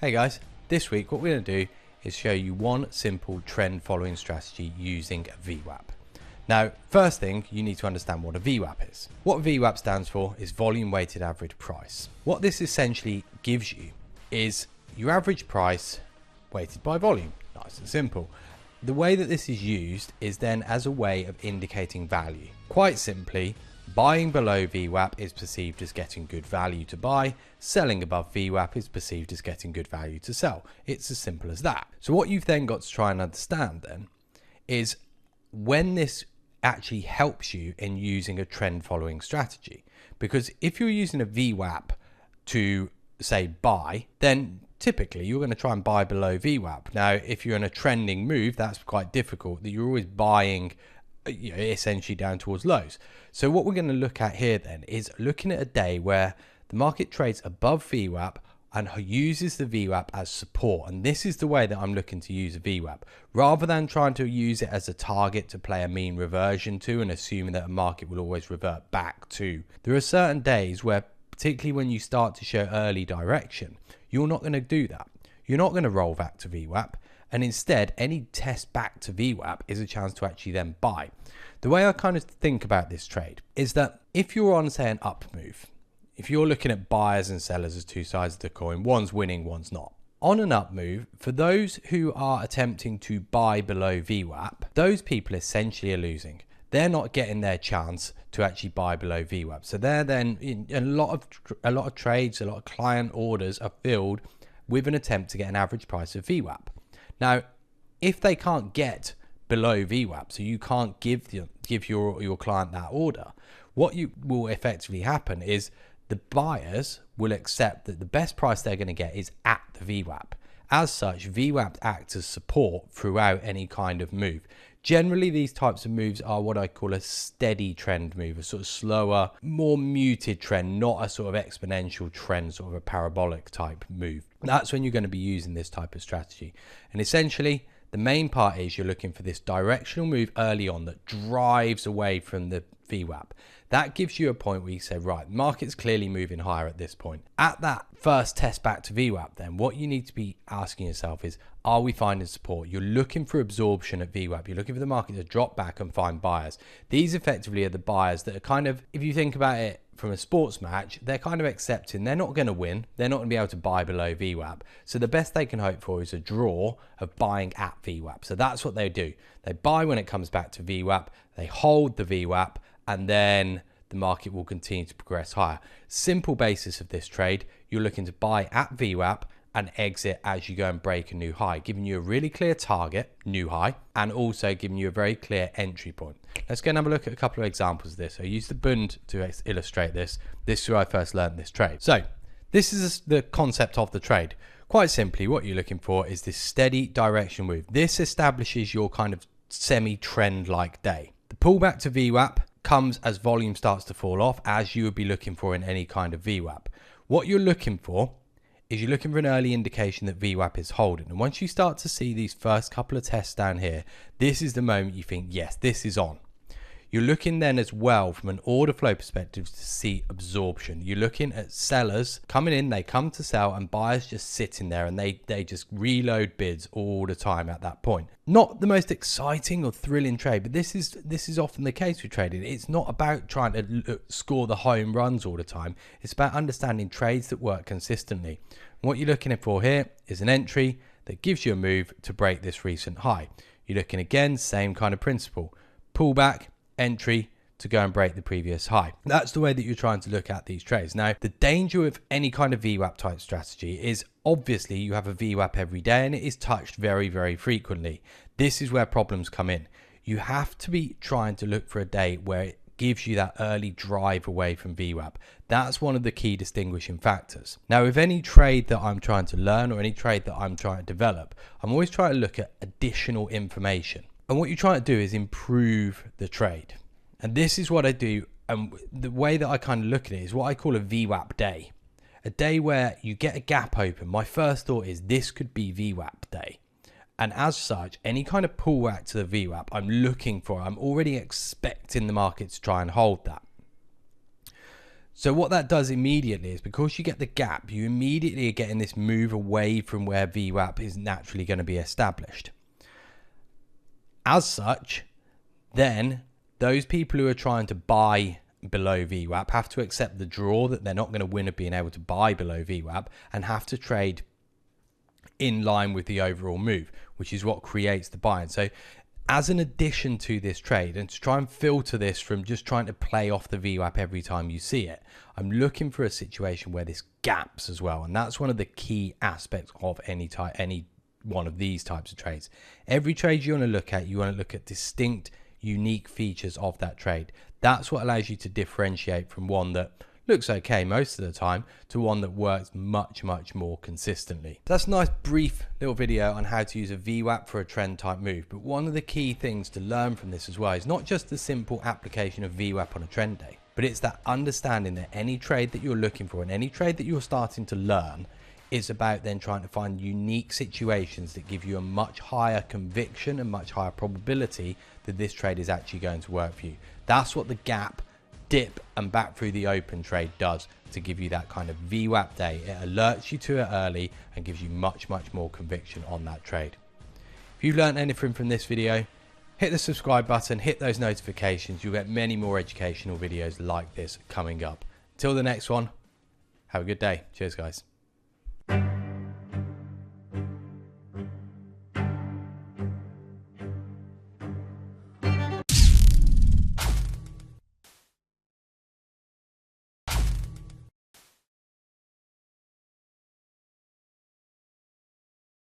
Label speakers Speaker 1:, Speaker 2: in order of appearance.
Speaker 1: Hey guys, this week what we're going to do is show you one simple trend following strategy using a VWAP. Now, first thing, you need to understand what a VWAP is. What VWAP stands for is volume weighted average price. What this essentially gives you is your average price weighted by volume. Nice and simple. The way that this is used is then as a way of indicating value. Quite simply, buying below VWAP is perceived as getting good value to buy. Selling above VWAP is perceived as getting good value to sell. It's as simple as that. So what you've then got to try and understand then is when this actually helps you in using a trend following strategy. Because if you're using a VWAP to say buy, then typically you're going to try and buy below VWAP. Now, if you're in a trending move, that's quite difficult, that you're always buying essentially down towards lows. So what we're going to look at here then is looking at a day where the market trades above VWAP and uses the VWAP as support. And this is the way that I'm looking to use a VWAP, rather than trying to use it as a target to play a mean reversion to and assuming that a market will always revert back to. There are certain days where, particularly when you start to show early direction, you're not going to do that. You're not going to roll back to VWAP. And instead, any test back to VWAP is a chance to actually then buy. The way I kind of think about this trade is that if you're on, say, an up move, if you're looking at buyers and sellers as two sides of the coin, one's winning, one's not. On an up move, for those who are attempting to buy below VWAP, those people essentially are losing. They're not getting their chance to actually buy below VWAP. So they're then in a lot of trades, a lot of client orders are filled with an attempt to get an average price of VWAP. Now, if they can't get below VWAP, so you can't give your client that order, what you will effectively happen is the buyers will accept that the best price they're going to get is at the VWAP. As such, VWAP acts as support throughout any kind of move. Generally, these types of moves are what I call a steady trend move, a sort of slower, more muted trend, not a sort of exponential trend, sort of a parabolic type move. That's when you're going to be using this type of strategy. And essentially, the main part is you're looking for this directional move early on that drives away from the VWAP. That gives you a point where you say, right, market's clearly moving higher at this point. At that first test back to VWAP, then what you need to be asking yourself is, are we finding support? You're looking for absorption at VWAP. You're looking for the market to drop back and find buyers. These effectively are the buyers that are kind of, if you think about it from a sports match, they're kind of accepting they're not going to win. They're not going to be able to buy below VWAP. So the best they can hope for is a draw of buying at VWAP. So that's what they do. They buy when it comes back to VWAP. They hold the VWAP, and then the market will continue to progress higher. Simple basis of this trade, you're looking to buy at VWAP and exit as you go and break a new high, giving you a really clear target, new high, and also giving you a very clear entry point. Let's go and have a look at a couple of examples of this. I use the Bund to illustrate this. This is where I first learned this trade. So this is the concept of the trade. Quite simply, what you're looking for is this steady direction move. This establishes your kind of semi-trend-like day. The pullback to VWAP comes as volume starts to fall off, as you would be looking for in any kind of VWAP. What you're looking for is you're looking for an early indication that VWAP is holding. And once you start to see these first couple of tests down here, this is the moment you think, yes, this is on. You're looking then as well from an order flow perspective to see absorption. You're looking at sellers coming in, they come to sell, and buyers just sitting there and they just reload bids all the time at that point. Not the most exciting or thrilling trade, but this is often the case with trading. It's not about trying to score the home runs all the time. It's about understanding trades that work consistently. And what you're looking for here is an entry that gives you a move to break this recent high. You're looking again, same kind of principle. Pullback, entry to go and break the previous high. That's the way that you're trying to look at these trades. Now, the danger of any kind of VWAP type strategy is obviously you have a VWAP every day and it is touched very, very frequently. This is where problems come in. You have to be trying to look for a day where it gives you that early drive away from VWAP. That's one of the key distinguishing factors. Now, with any trade that I'm trying to learn or any trade that I'm trying to develop, I'm always trying to look at additional information. And what you're trying to do is improve the trade. And this is what I do. And the way that I kind of look at it is what I call a VWAP day. A day where you get a gap open. My first thought is this could be VWAP day. And as such, any kind of pullback to the VWAP I'm looking for, I'm already expecting the market to try and hold that. So what that does immediately is, because you get the gap, you immediately are getting this move away from where VWAP is naturally going to be established. As such, then those people who are trying to buy below VWAP have to accept the draw that they're not going to win of being able to buy below VWAP, and have to trade in line with the overall move, which is what creates the buy-in. So as an addition to this trade, and to try and filter this from just trying to play off the VWAP every time you see it, I'm looking for a situation where this gaps as well. And that's one of the key aspects of any one of these types of trades. Every trade you want to look at, you want to look at distinct, unique features of that trade. That's what allows you to differentiate from one that looks okay most of the time to one that works much more consistently. That's a nice brief little video on how to use a VWAP for a trend type move. But one of the key things to learn from this as well is not just the simple application of VWAP on a trend day, but it's that understanding that any trade that you're looking for and any trade that you're starting to learn is about then trying to find unique situations that give you a much higher conviction and much higher probability that this trade is actually going to work for you. That's what the gap, dip and back through the open trade does to give you that kind of VWAP day. It alerts you to it early and gives you much more conviction on that trade. If you've learned anything from this video, hit the subscribe button, hit those notifications. You'll get many more educational videos like this coming up. Till the next one, have a good day. Cheers guys.